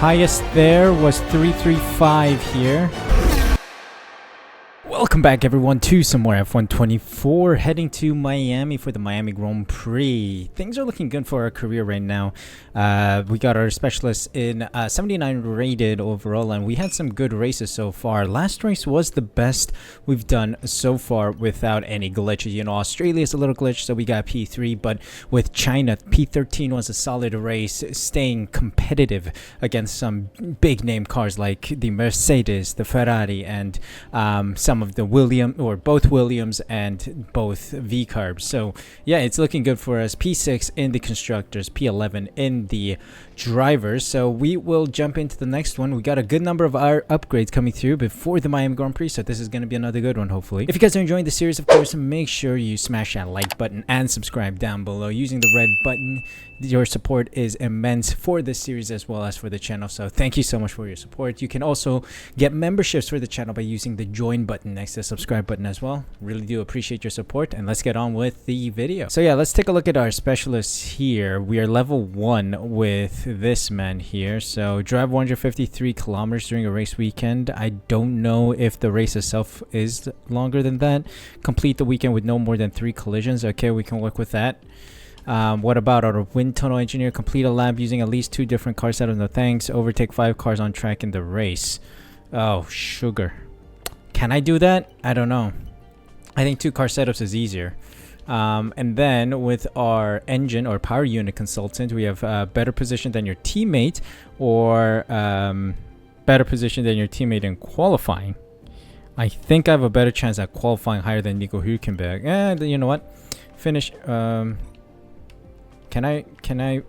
highest there was 335 here. Welcome back everyone to some more F1 24, heading to Miami for the Miami Grand Prix. Things are looking good for our career right now. We got our specialists in 79 rated overall, and we had some good races so far. Last race was the best we've done so far without any glitches. You know, Australia is a little glitch, so we got P3, but with China, P13 was a solid race, staying competitive against some big name cars like the Mercedes, the Ferrari, and some of the both Williams and both V-Carbs. So yeah, it's looking good for us. P6 in the constructors, P11 in the drivers. So we will jump into the next one. We got a good number of our upgrades coming through before the Miami Grand Prix, so this is going to be another good one, hopefully. If you guys are enjoying the series, of course, make sure you smash that like button and subscribe down below using the red button. Your support is immense for this series as well as for the channel, so thank you so much for your support. You can also get memberships for the channel by using the join button next to the subscribe button as well. Really do appreciate your support, and let's get on with the video. So yeah, let's take a look at our specialists here. We are level 1 with this man here. So drive 153 kilometers during a race weekend. I don't know if the race itself is longer than that. Complete the weekend with no more than 3 collisions. Okay, we can work with that. What about our wind tunnel engineer? Complete a lap using at least 2 different car setups. No thanks. Overtake 5 cars on track in the race. Oh, sugar. Can I do that? I don't know. I think 2 car setups is easier. And then with our engine or power unit consultant, we have better position than your teammate, or better position than your teammate in qualifying. I think I have a better chance at qualifying higher than Nico Hülkenberg. And you know what? Finish. Can I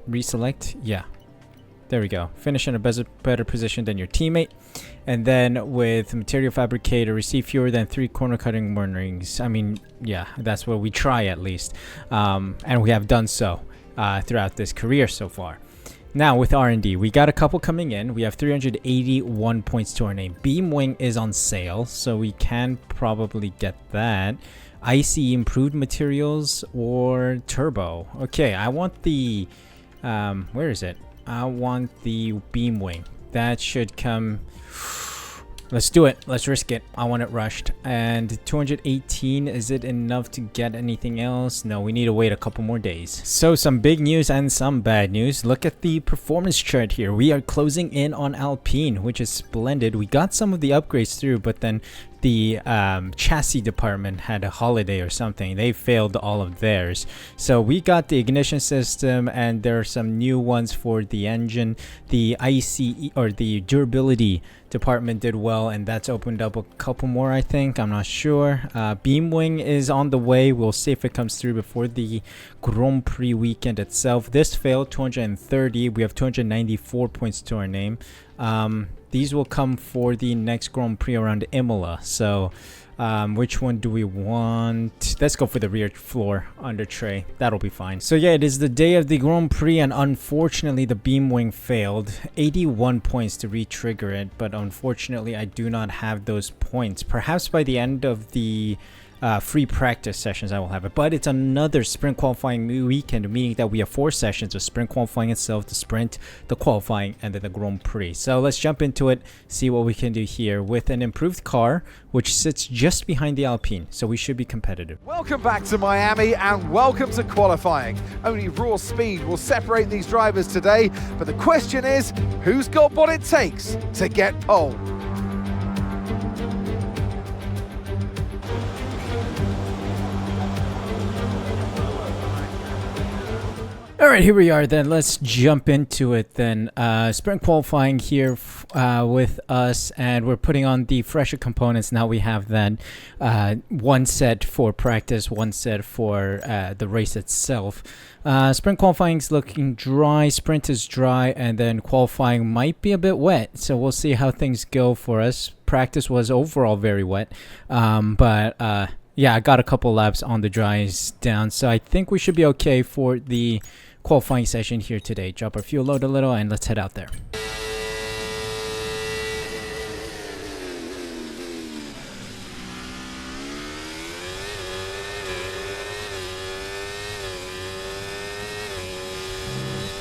reselect? Yeah. There we go. Finish in a better position than your teammate. And then with material fabricator, receive fewer than 3 corner cutting warnings. I mean, yeah, that's what we try at least. And we have done so throughout this career so far. Now with R&D, we got a couple coming in. We have 381 points to our name. Beam wing is on sale, so we can probably get that. ICE improved materials or turbo. Okay, I want the where is it? I want the beam wing. That should come. Let's do it. Let's risk it. I want it rushed. And 218, is it enough to get anything else? No, we need to wait a couple more days. So some big news and some bad news. Look at the performance chart here. We are closing in on Alpine, which is splendid. We got some of the upgrades through, but then the chassis department had a holiday or something. They failed all of theirs. So we got the ignition system, and there are some new ones for the engine. The ICE or the durability department did well, and that's opened up a couple more, I think. I'm not sure. Beam wing is on the way. We'll see if it comes through before the Grand Prix weekend itself. This failed, 230. We have 294 points to our name. These will come for the next Grand Prix around Imola. So which one do we want? Let's go for the rear floor under tray. That'll be fine. So yeah, it is the day of the Grand Prix, and unfortunately the beam wing failed. 81 points to re-trigger it, but unfortunately I do not have those points. Perhaps by the end of the free practice sessions I will have it, but it's another sprint qualifying weekend, meaning that we have 4 sessions of sprint qualifying itself, the sprint, the qualifying, and then the Grand Prix. So let's jump into it, see what we can do here with an improved car which sits just behind the Alpine, so we should be competitive. Welcome back to Miami and welcome to qualifying. Only raw speed will separate these drivers today, but the question is, who's got what it takes to get pole? Alright, here we are then. Let's jump into it then. Sprint qualifying here with us, and we're putting on the fresher components. Now we have then 1 set for practice, 1 set for the race itself. Sprint qualifying is looking dry, sprint is dry, and then qualifying might be a bit wet. So we'll see how things go for us. Practice was overall very wet, but yeah, I got a couple laps on the dries down, so I think we should be okay for the qualifying session here today. Drop our fuel load a little and let's head out there.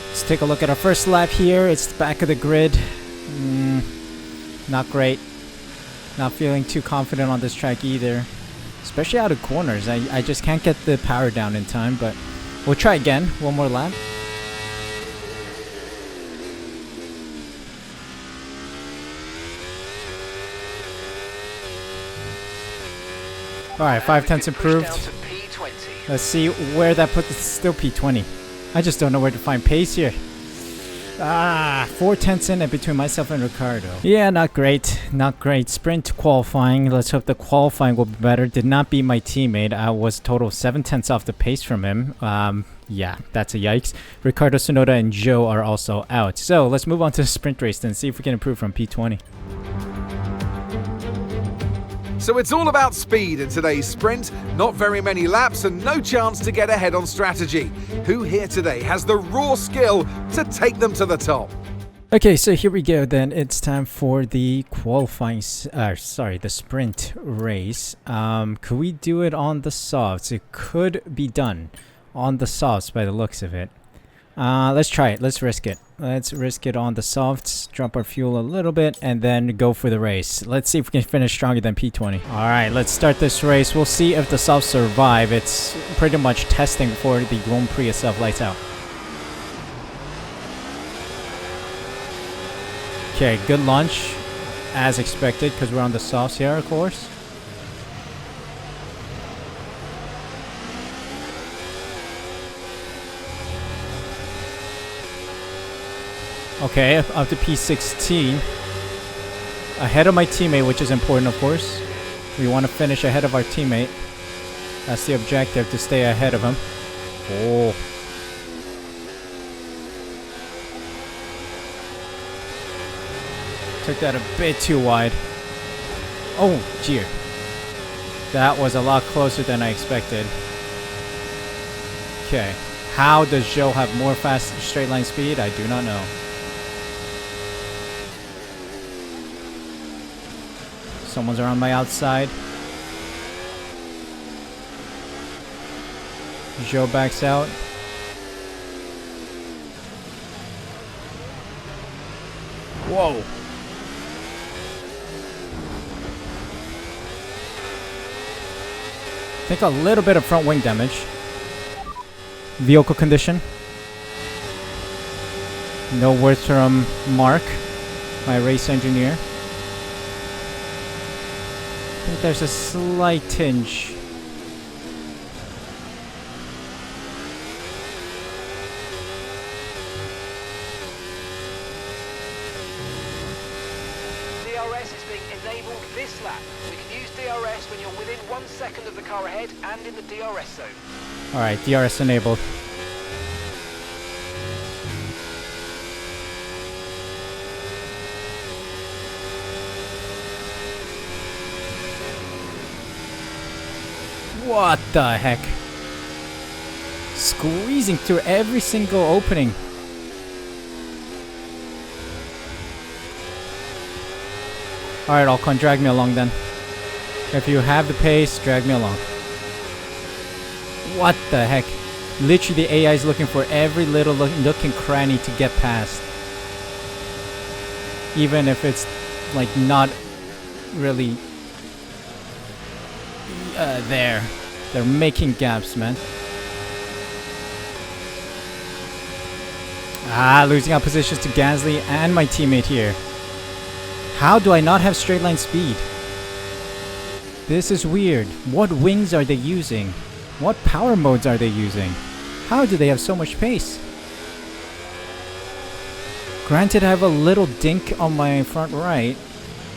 Let's take a look at our first lap here. It's the back of the grid. Not great. Not feeling too confident on this track either. Especially out of corners. I just can't get the power down in time, but we'll try again. One more lap. Alright, 5/10 improved. Let's see where that puts it. Still P20. I just don't know where to find pace here. 4/10 in between myself and Ricardo. Yeah, not great. Not great. Sprint qualifying. Let's hope the qualifying will be better. Did not beat my teammate. I was a total of 7/10 off the pace from him. Yeah, that's a yikes. Ricardo, Sonoda, and Joe are also out. So let's move on to the sprint race then. See if we can improve from P20. So it's all about speed in today's sprint. Not very many laps and no chance to get ahead on strategy. Who here today has the raw skill to take them to the top? Okay, so here we go then. It's time for the qualifying, the sprint race. Could we do it on the softs? It could be done on the softs by the looks of it. Let's try it. Let's risk it. Let's risk it on the softs, drop our fuel a little bit, and then go for the race. Let's see if we can finish stronger than P20. Alright, let's start this race. We'll see if the softs survive. It's pretty much testing for the Grand Prix itself. Lights out. Okay, good launch, as expected, because we're on the softs here, of course. Okay, up to P16. Ahead of my teammate, which is important, of course. We want to finish ahead of our teammate. That's the objective, to stay ahead of him. Oh. Took that a bit too wide. Oh, dear. That was a lot closer than I expected. Okay. How does Joe have more fast straight line speed? I do not know. Someone's around my outside. Joe backs out. Whoa. I think a little bit of front wing damage. Vehicle condition. No words from Mark, my race engineer. I think there's a slight tinge. DRS is being enabled this lap. We can use DRS when you're within 1 second of the car ahead and in the DRS zone. Alright, DRS enabled. What the heck? Squeezing through every single opening. Alright, Alcon, drag me along then. If you have the pace, drag me along. What the heck? Literally the AI is looking for every little nook and cranny to get past. Even if it's like not really there. They're making gaps, man. Losing out positions to Gasly and my teammate here. How do I not have straight line speed? This is weird. What wings are they using? What power modes are they using? How do they have so much pace? Granted, I have a little dink on my front right.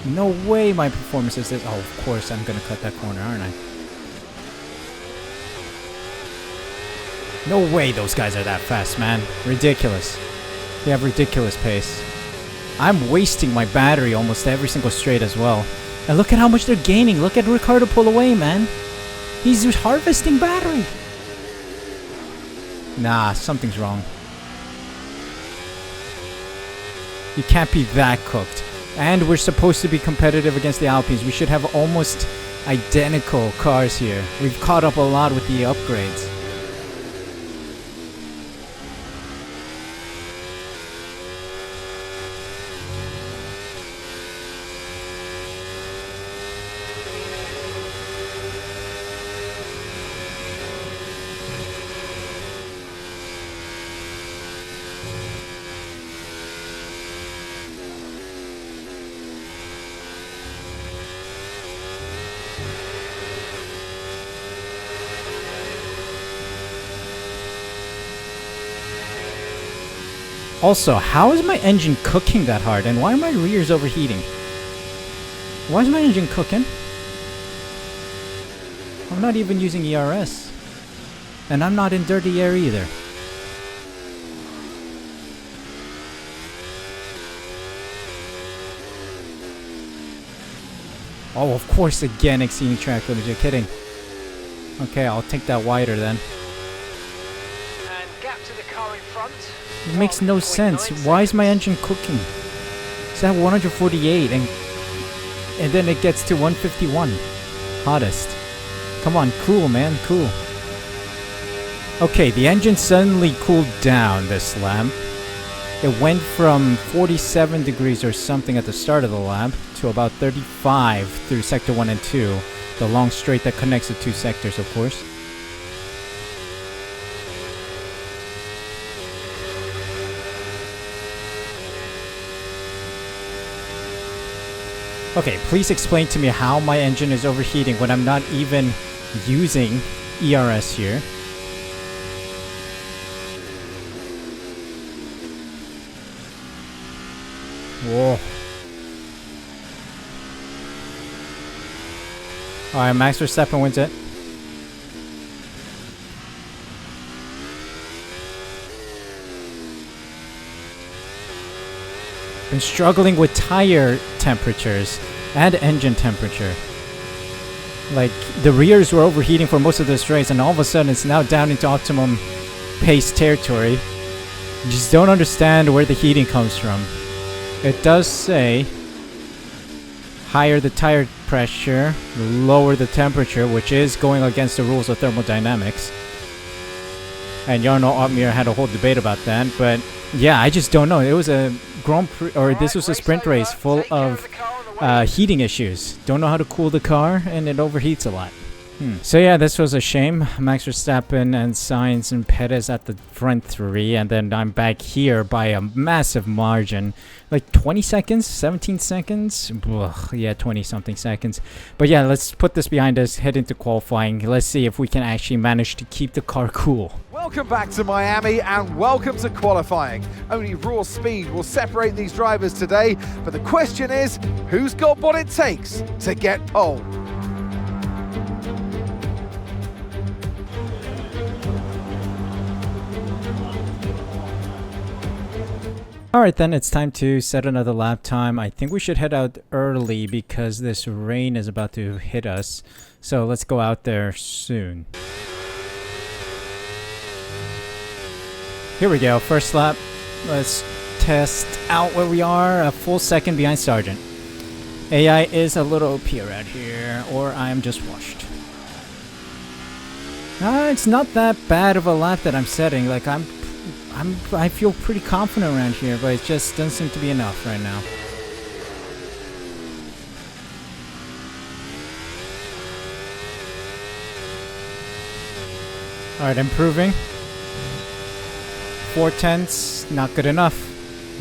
No way my performance is this. Oh, of course I'm gonna cut that corner, aren't I? No way those guys are that fast, man. Ridiculous. They have ridiculous pace. I'm wasting my battery almost every single straight as well. And look at how much they're gaining. Look at Ricardo pull away, man. He's harvesting battery. Nah, something's wrong. You can't be that cooked. And we're supposed to be competitive against the Alpines. We should have almost identical cars here. We've caught up a lot with the upgrades. Also, how is my engine cooking that hard? And why are my rears overheating? Why is my engine cooking? I'm not even using ERS. And I'm not in dirty air either. Oh, of course, again exceeding track limits. You're kidding. Okay, I'll take that wider then. And gap to the car in front. It makes no sense. Why is my engine cooking? It's at 148 and then it gets to 151. Hottest. Come on, cool, man, cool. Okay, the engine suddenly cooled down this lap. It went from 47 degrees or something at the start of the lap to about 35 through sector 1 and 2. The long straight that connects the two sectors, of course. Okay, please explain to me how my engine is overheating when I'm not even using ERS here. Whoa. Alright, Max Verstappen wins it. Been struggling with tire temperatures and engine temperature. Like, the rears were overheating for most of this race, and all of a sudden it's now down into optimum pace territory. You just don't understand where the heating comes from. It does say higher the tire pressure, lower the temperature, which is going against the rules of thermodynamics. And Jarno Otmir had a whole debate about that, but yeah, I just don't know. It was a Grand Prix, or this was a sprint race full of heating issues. Don't know how to cool the car, and it overheats a lot. So yeah, this was a shame. Max Verstappen and Sainz and Perez at the front three, and then I'm back here by a massive margin. Like 20 seconds? 17 seconds? Ugh, yeah, 20 something seconds. But yeah, let's put this behind us, head into qualifying. Let's see if we can actually manage to keep the car cool. Welcome back to Miami and welcome to qualifying. Only raw speed will separate these drivers today, but the question is, who's got what it takes to get pole? Alright then, it's time to set another lap time. I think we should head out early because this rain is about to hit us. So let's go out there soon. Here we go, first lap. Let's test out where we are. A full second behind Sargent. AI is a little OP around here, or I'm just washed. It's not that bad of a lap that I'm setting. Like I feel pretty confident around here, but it just doesn't seem to be enough right now. Alright, improving. 4/10, not good enough.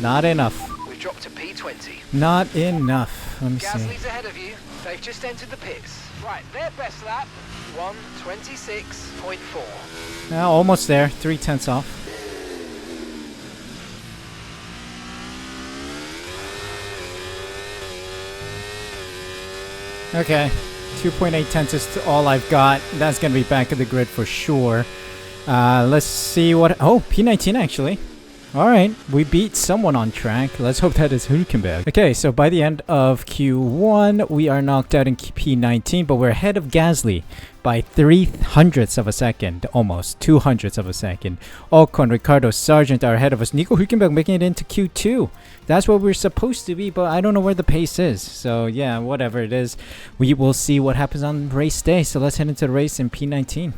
Not enough. We've dropped to P20. Not enough. Let me see. Gasly's ahead of you. They've just entered the pits. Right, their best lap, 1:26.4. Almost there. 3/10 off. Okay, 2.8 tenths is all I've got. That's going to be back of the grid for sure. Let's see what... Oh, P19 actually. Alright, we beat someone on track. Let's hope that is Hülkenberg. Okay, so by the end of Q1, we are knocked out in P19, but we're ahead of Gasly by 3/100ths of a second. Almost 2/100ths of a second. Ocon, Ricardo, Sargent are ahead of us. Nico Hülkenberg making it into Q2. That's what we're supposed to be, but I don't know where the pace is. So yeah, whatever it is, we will see what happens on race day. So let's head into the race in P19.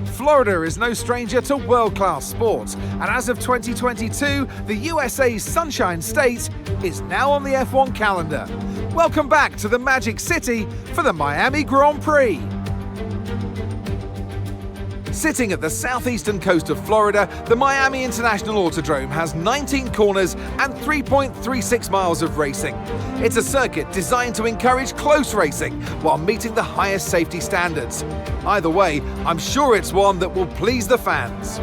Florida is no stranger to world-class sports, and as of 2022, the USA's Sunshine State is now on the F1 calendar. Welcome back to the Magic City for the Miami Grand Prix. Sitting at the southeastern coast of Florida, the Miami International Autodrome has 19 corners and 3.36 miles of racing. It's a circuit designed to encourage close racing while meeting the highest safety standards. Either way, I'm sure it's one that will please the fans.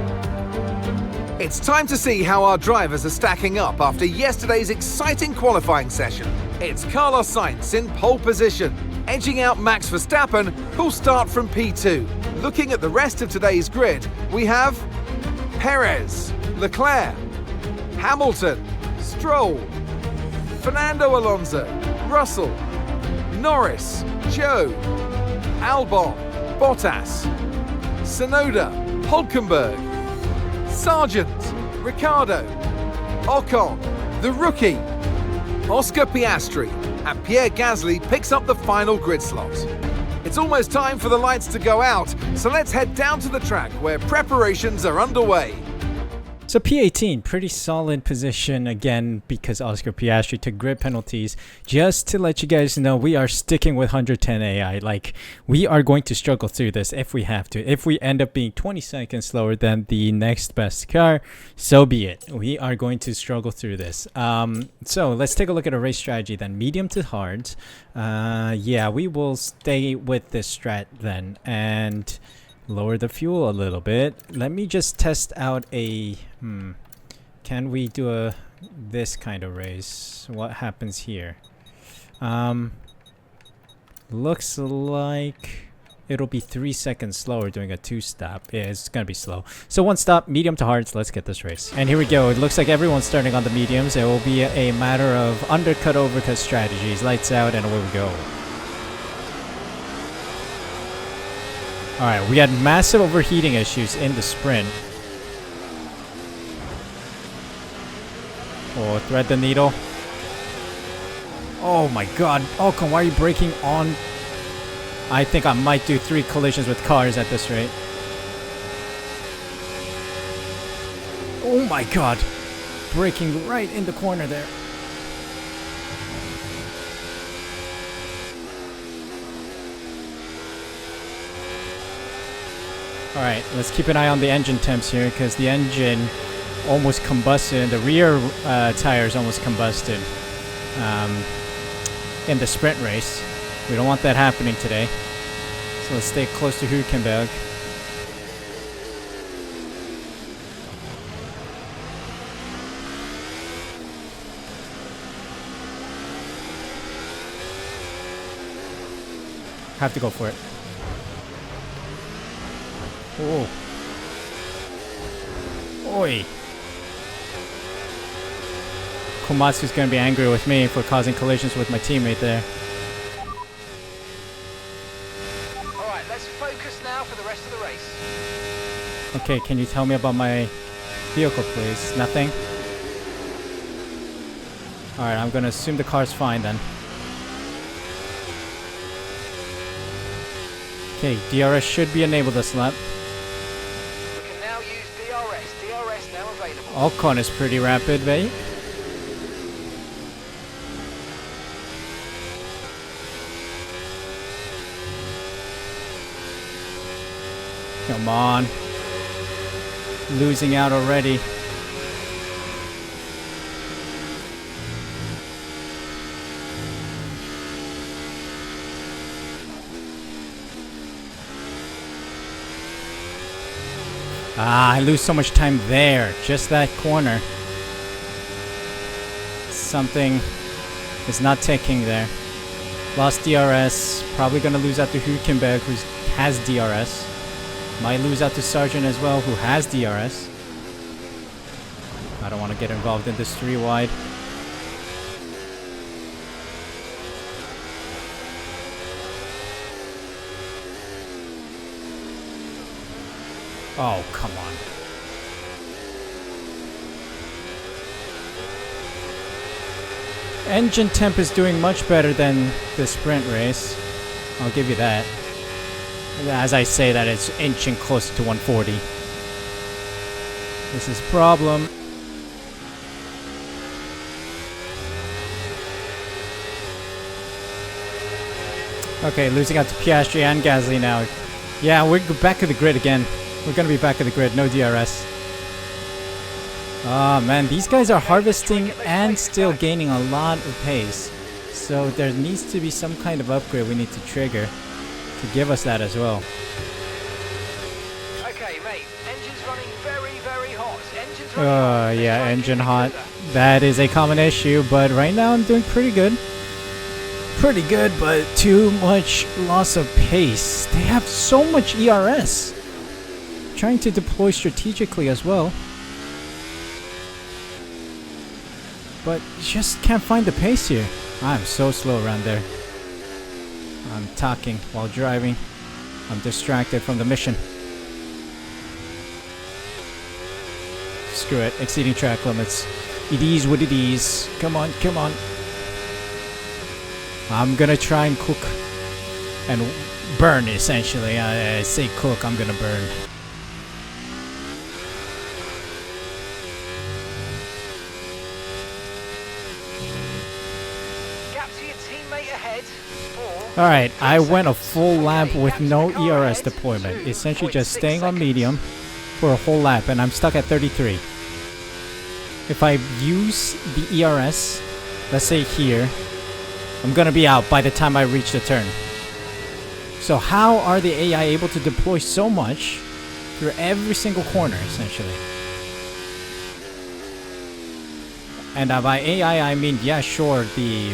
It's time to see how our drivers are stacking up after yesterday's exciting qualifying session. It's Carlos Sainz in pole position, edging out Max Verstappen, who'll start from P2. Looking at the rest of today's grid, we have Perez, Leclerc, Hamilton, Stroll, Fernando Alonso, Russell, Norris, Joe, Albon, Bottas, Tsunoda, Hulkenberg, Sargent, Ricciardo, Ocon, the rookie, Oscar Piastri, and Pierre Gasly picks up the final grid slot. It's almost time for the lights to go out, so let's head down to the track where preparations are underway. So P18, pretty solid position again because Oscar Piastri took grid penalties. Just to let you guys know, we are sticking with 110 AI. Like, we are going to struggle through this if we have to. If we end up being 20 seconds slower than the next best car, so be it. We are going to struggle through this. So let's take a look at a race strategy then. Medium to hard. Yeah, we will stay with this strat then. And lower the fuel a little bit. Let me just test out a can we do this kind of race? What happens here? Looks like it'll be 3 seconds slower doing a 2-stop. Yeah, it's gonna be slow. So 1 stop, medium to hards. Let's get this race. And here we go. It looks like everyone's starting on the mediums. It will be a matter of undercut overcut strategies. Lights out and away we go. Alright, we had massive overheating issues in the sprint. Oh, thread the needle. Oh my god. Ocon, why are you braking on? I think I might do 3 collisions with cars at this rate. Oh my god. Braking right in the corner there. Alright, let's keep an eye on the engine temps here because the engine almost combusted and the rear tires almost combusted in the sprint race. We don't want that happening today. So let's stay close to Hülkenberg. Have to go for it. Oh. Oi. Komatsu's gonna be angry with me for causing collisions with my teammate there. Alright, let's focus now for the rest of the race. Okay, can you tell me about my vehicle, please? Nothing? Alright, I'm gonna assume the car's fine then. Okay, DRS should be enabled this lap. We can now use DRS. DRS now available. Ocon is pretty rapid, mate. Come on. Losing out already. Ah, I lose so much time there. Just that corner. Something is not ticking there. Lost DRS. Probably going to lose out to Hülkenberg, who has DRS. Might lose out to Sargent as well, who has DRS. I don't want to get involved in this 3-wide. Oh, come on. Engine temp is doing much better than the sprint race. I'll give you that. As I say that, it's inching closer to 140. This is a problem. Okay, losing out to Piastri and Gasly now. Yeah, we're back to the grid again. We're gonna be back at the grid, no DRS. Oh man, these guys are harvesting and still gaining a lot of pace. So there needs to be some kind of upgrade we need to trigger to give us that as well. Okay, mate. Engine's running very, very hot. Engine's Yeah, engine hot. That is a common issue, but right now I'm doing pretty good. Pretty good, but too much loss of pace. They have so much ERS. Trying to deploy strategically as well. But just can't find the pace here. I'm so slow around there. I'm talking while driving. I'm distracted from the mission. Screw it, exceeding track limits. It is what it is. Come on, come on. I'm gonna try and cook and burn, essentially. I say cook, I'm gonna burn. Gap to your teammate ahead. Alright, I went a full lap with no ERS deployment. Essentially just staying on medium for a whole lap, and I'm stuck at 33. If I use the ERS, let's say here, I'm gonna be out by the time I reach the turn. So how are the AI able to deploy so much through every single corner, essentially? And by AI, I mean, yeah, sure, the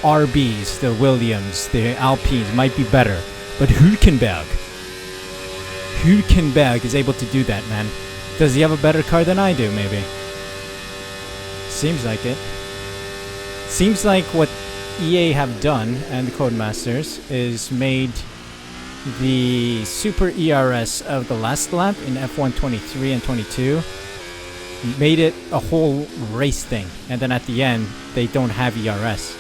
RBs, the Williams, the Alpines might be better, but Hülkenberg is able to do that, man. Does he have a better car than I do, maybe? Seems like it. Seems like what EA have done, and the Codemasters, is made the super ERS of the last lap in F1 23 and 22, made it a whole race thing, and then at the end, they don't have ERS.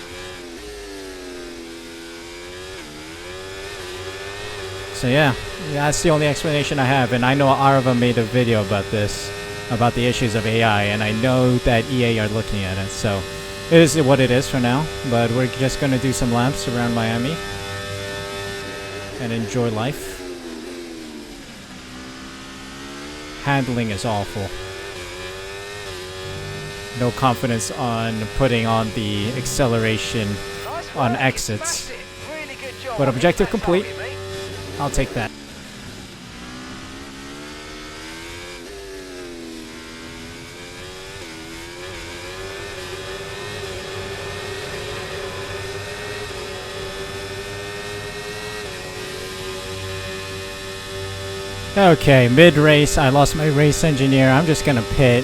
So yeah, that's the only explanation I have, and I know Arva made a video about this, about the issues of AI, and I know that EA are looking at it, so it is what it is for now, but we're just gonna do some laps around Miami and enjoy life. Handling is awful. No confidence on putting on the acceleration on exits. But objective complete. I'll take that. Okay, mid-race, I lost my race engineer. I'm just gonna pit,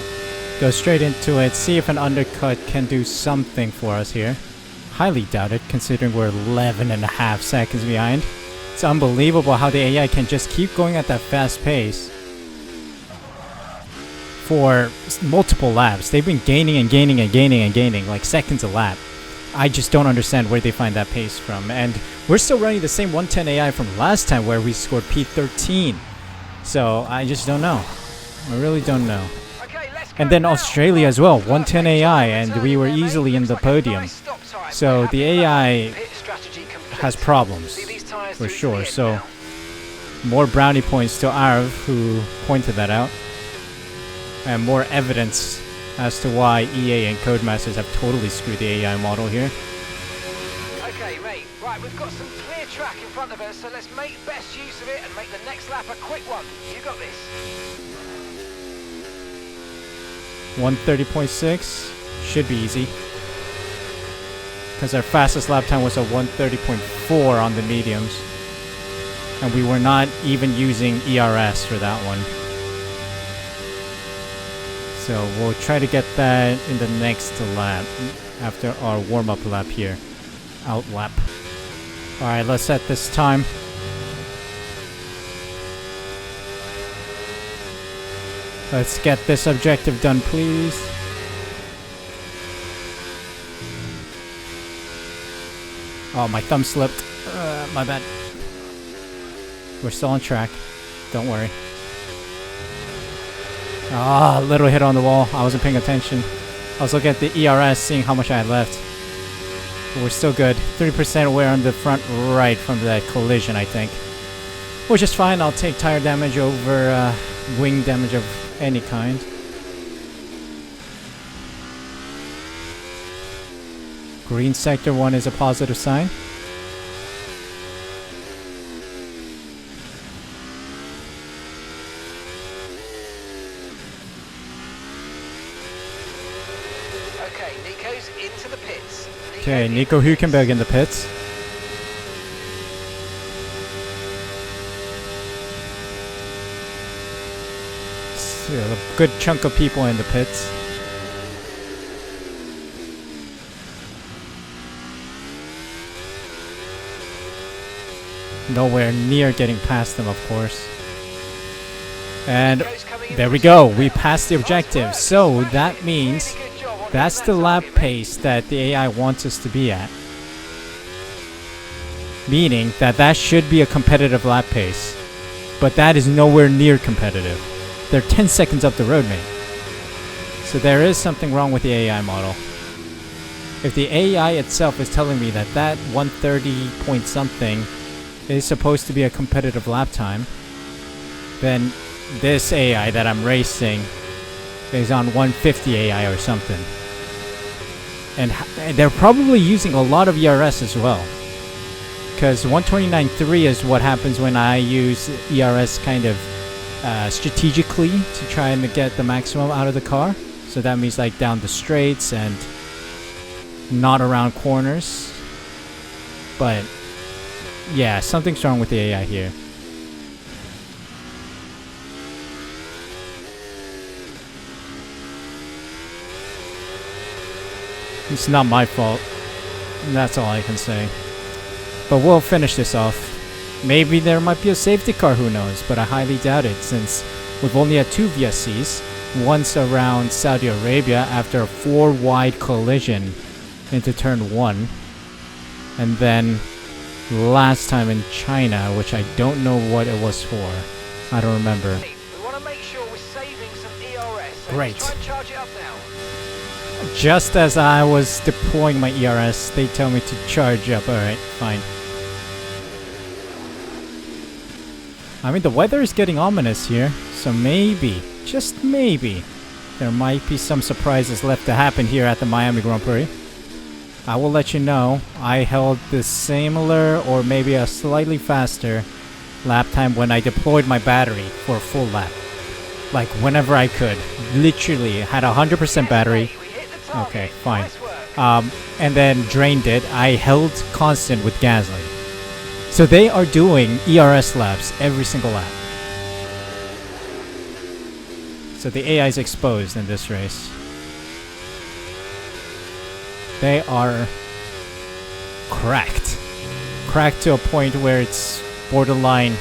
go straight into it, see if an undercut can do something for us here. Highly doubt it, considering we're 11.5 seconds behind. It's unbelievable how the AI can just keep going at that fast pace for multiple laps. They've been gaining and gaining and gaining and gaining, like seconds a lap. I just don't understand where they find that pace from. And we're still running the same 110 AI from last time where we scored P13. So I just don't know. I really don't know. And then Australia as well, 110 AI, and we were easily in the podium. So the AI has problems, for sure. So more brownie points to Arv, who pointed that out. And more evidence as to why EA and Codemasters have totally screwed the AI model here. Okay, mate. Right, we've got some clear track in front of us, so let's make best use of it and make the next lap a quick one. You got this. 130.6 should be easy. Because our fastest lap time was a 130.4 on the mediums. And we were not even using ERS for that one. So we'll try to get that in the next lap, after our warm-up lap here. Out lap. Alright, let's set this time. Let's get this objective done, please. Oh, my thumb slipped. My bad. We're still on track. Don't worry. Ah, little hit on the wall. I wasn't paying attention. I was looking at the ERS, seeing how much I had left. But we're still good. 30% wear on the front right from that collision, I think. Which is fine. I'll take tire damage over wing damage of any kind. Green sector 1 is a positive sign. Okay, Nico's into the pits. Okay, Nico Hülkenberg in the pits. So, a good chunk of people in the pits. Nowhere near getting past them, of course. And there we go. We passed the objective. So that means that's the lap pace that the AI wants us to be at. Meaning that should be a competitive lap pace. But that is nowhere near competitive. They're 10 seconds up the road, mate. So there is something wrong with the AI model. If the AI itself is telling me that 130 point something is supposed to be a competitive lap time, then this AI that I'm racing is on 150 AI or something. And they're probably using a lot of ERS as well. Because 129.3 is what happens when I use ERS kind of strategically to try and get the maximum out of the car. So that means like down the straights and not around corners. But yeah, something's wrong with the AI here. It's not my fault. That's all I can say. But we'll finish this off. Maybe there might be a safety car, who knows? But I highly doubt it, since we've only had 2 VSCs. Once around Saudi Arabia after a 4 wide collision into turn 1. And then last time in China, which I don't know what it was for. I don't remember. We want to make sure we're saving some ERS. So Great. let's try and charge it up now. Just as I was deploying my ERS, they tell me to charge up. Alright, fine. I mean, the weather is getting ominous here, so maybe, just maybe, there might be some surprises left to happen here at the Miami Grand Prix. I will let you know. I held the similar or maybe a slightly faster lap time when I deployed my battery for a full lap. Like whenever I could. Literally had 100% battery. Okay, fine. And then drained it. I held constant with Gasly. So they are doing ERS laps every single lap. So the AI is exposed in this race. They are cracked. Cracked to a point where it's borderline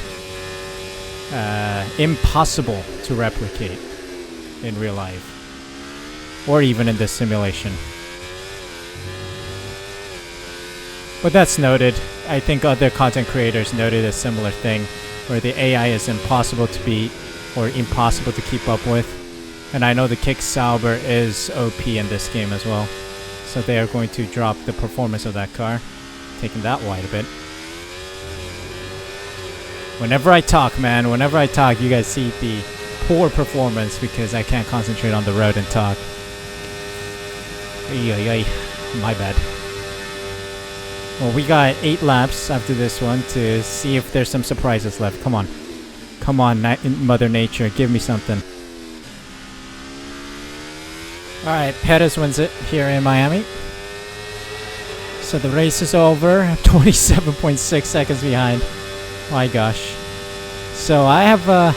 impossible to replicate in real life. Or even in this simulation. But that's noted. I think other content creators noted a similar thing, where the AI is impossible to beat or impossible to keep up with. And I know the Kick Sauber is OP in this game as well. So they are going to drop the performance of that car, taking that wide a bit. Whenever I talk, man, whenever I talk, you guys see the poor performance because I can't concentrate on the road and talk. My bad. Well, we got 8 laps after this one to see if there's some surprises left. Come on. Come on, Mother Nature. Give me something. Alright, Perez wins it here in Miami. So the race is over. 27.6 seconds behind. My gosh. So I have a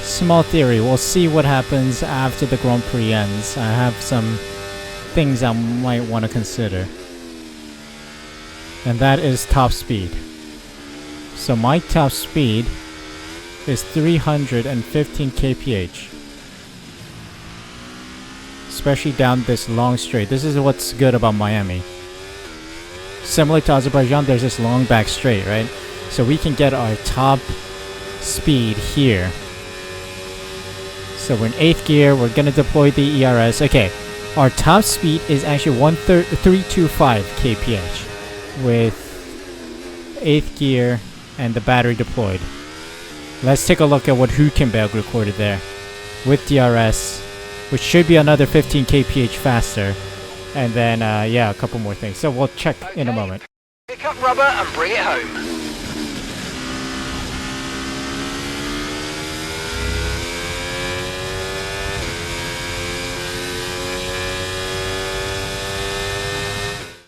small theory. We'll see what happens after the Grand Prix ends. I have some things I might want to consider. And that is top speed. So my top speed is 315 kph. Especially down this long straight. This is what's good about Miami. Similar to Azerbaijan, there's this long back straight, right? So we can get our top speed here. So we're in 8th gear, we're gonna deploy the ERS. Okay, our top speed is actually 325 kph with 8th gear and the battery deployed. Let's take a look at what Hülkenberg recorded there with DRS, which should be another 15 kph faster. And then, yeah, a couple more things. So we'll check in a moment. Pick up rubber and bring it home.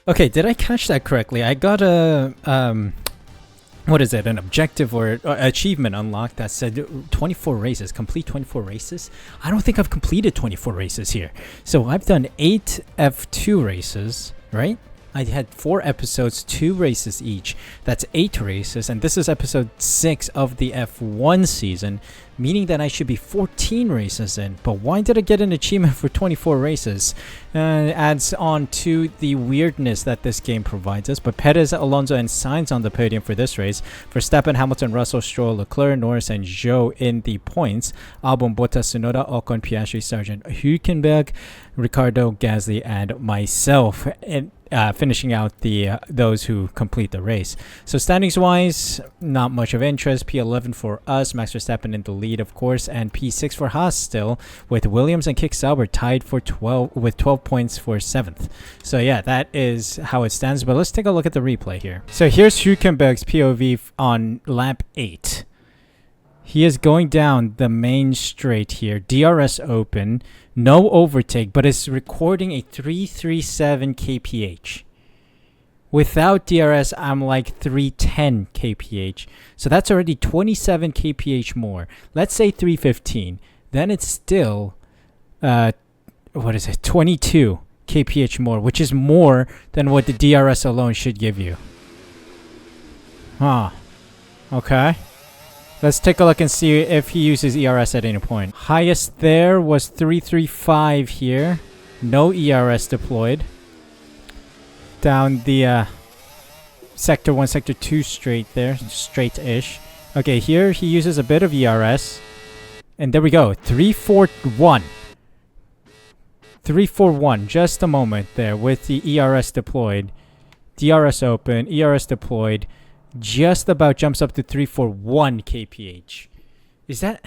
Okay, did I catch that correctly? I got a what is it? An objective or achievement unlocked that said 24 races. Complete 24 races. I don't think I've completed 24 races here. So I've done 8 F2 races, right? I had 4 episodes, 2 races each. That's 8 races, and this is episode 6 of the F1 season, meaning that I should be 14 races in. But why did I get an achievement for 24 races? Adds on to the weirdness that this game provides us. But Perez, Alonso, and Sainz on the podium for this race. Verstappen, Hamilton, Russell, Stroll, Leclerc, Norris, and Zhou in the points. Albon, Bottas, Tsunoda, Ocon, Piastri, Sargent, Hülkenberg, Ricardo, Gasly, and myself. And finishing out the those who complete the race. So standings wise, not much of interest. P11 for us, Max Verstappen in the lead, of course, and P6 for Haas still, with Williams and Kick Sauber tied for 12 points for 7th. So yeah, that is how it stands. But let's take a look at the replay here. So here's Hülkenberg's POV on lap 8. He is going down the main straight here. DRS open. No overtake, but it's recording a 337 kph. Without DRS, I'm like 310 kph. So that's already 27 kph more. Let's say 315. Then it's still, 22 kph more, which is more than what the DRS alone should give you. Huh. Okay. Let's take a look and see if he uses ERS at any point. Highest there was 335 here. No ERS deployed. Down the Sector 1, Sector 2 straight there. Straight-ish. Okay, here he uses a bit of ERS. And there we go. 341. 341. Just a moment there with the ERS deployed. DRS open. ERS deployed. Just about jumps up to 341 kph. Is that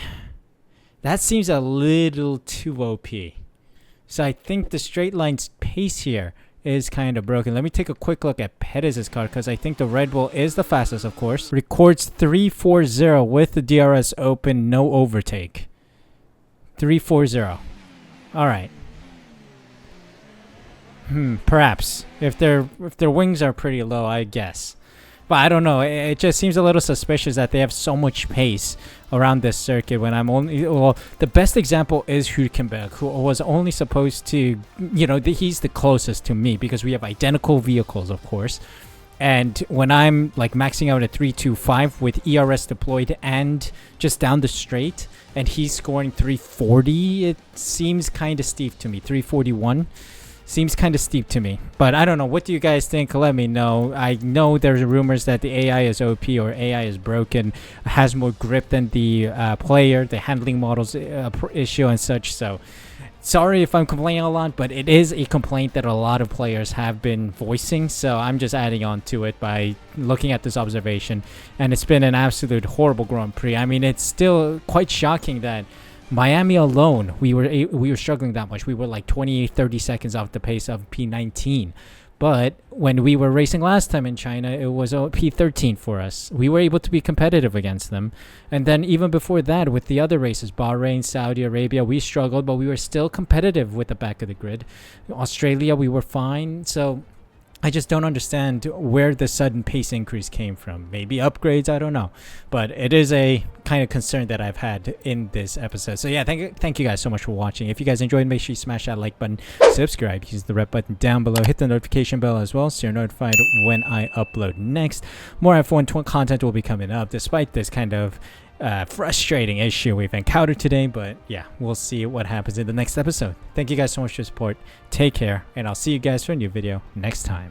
seems a little too OP. So I think the straight line's pace here is kind of broken. Let me take a quick look at Perez's car, because I think the Red Bull is the fastest, of course. Records 340 with the DRS open, no overtake. 340. All right. Perhaps if their wings are pretty low, I guess. But I don't know. It just seems a little suspicious that they have so much pace around this circuit when I'm only... Well, the best example is Hülkenberg, who was only supposed to... You know, he's the closest to me because we have identical vehicles, of course. And when I'm like maxing out at 325 with ERS deployed and just down the straight, and he's scoring 340, it seems kind of steep to me. 341. Seems kind of steep to me, but I don't know. What do you guys think? Let me know. I know there's rumors that the AI is OP or AI is broken, has more grip than the player, the handling models issue and such. So sorry if I'm complaining a lot, but it is a complaint that a lot of players have been voicing. So I'm just adding on to it by looking at this observation, and it's been an absolute horrible Grand Prix. I mean, it's still quite shocking that Miami alone, we were struggling that much. We were like 28-30 seconds off the pace of P19. But when we were racing last time in China, it was P13 for us. We were able to be competitive against them. And then even before that, with the other races, Bahrain, Saudi Arabia, we struggled, but we were still competitive with the back of the grid. Australia, we were fine. So I just don't understand where the sudden pace increase came from. Maybe upgrades, I don't know. But it is a kind of concern that I've had in this episode. So yeah, thank you guys so much for watching. If you guys enjoyed, make sure you smash that like button, subscribe, use the red button down below, hit the notification bell as well so you're notified when I upload next. More F1 content will be coming up despite this kind of frustrating issue we've encountered today. But yeah, we'll see what happens in the next episode. Thank you guys so much for your support. Take care, and I'll see you guys for a new video next time.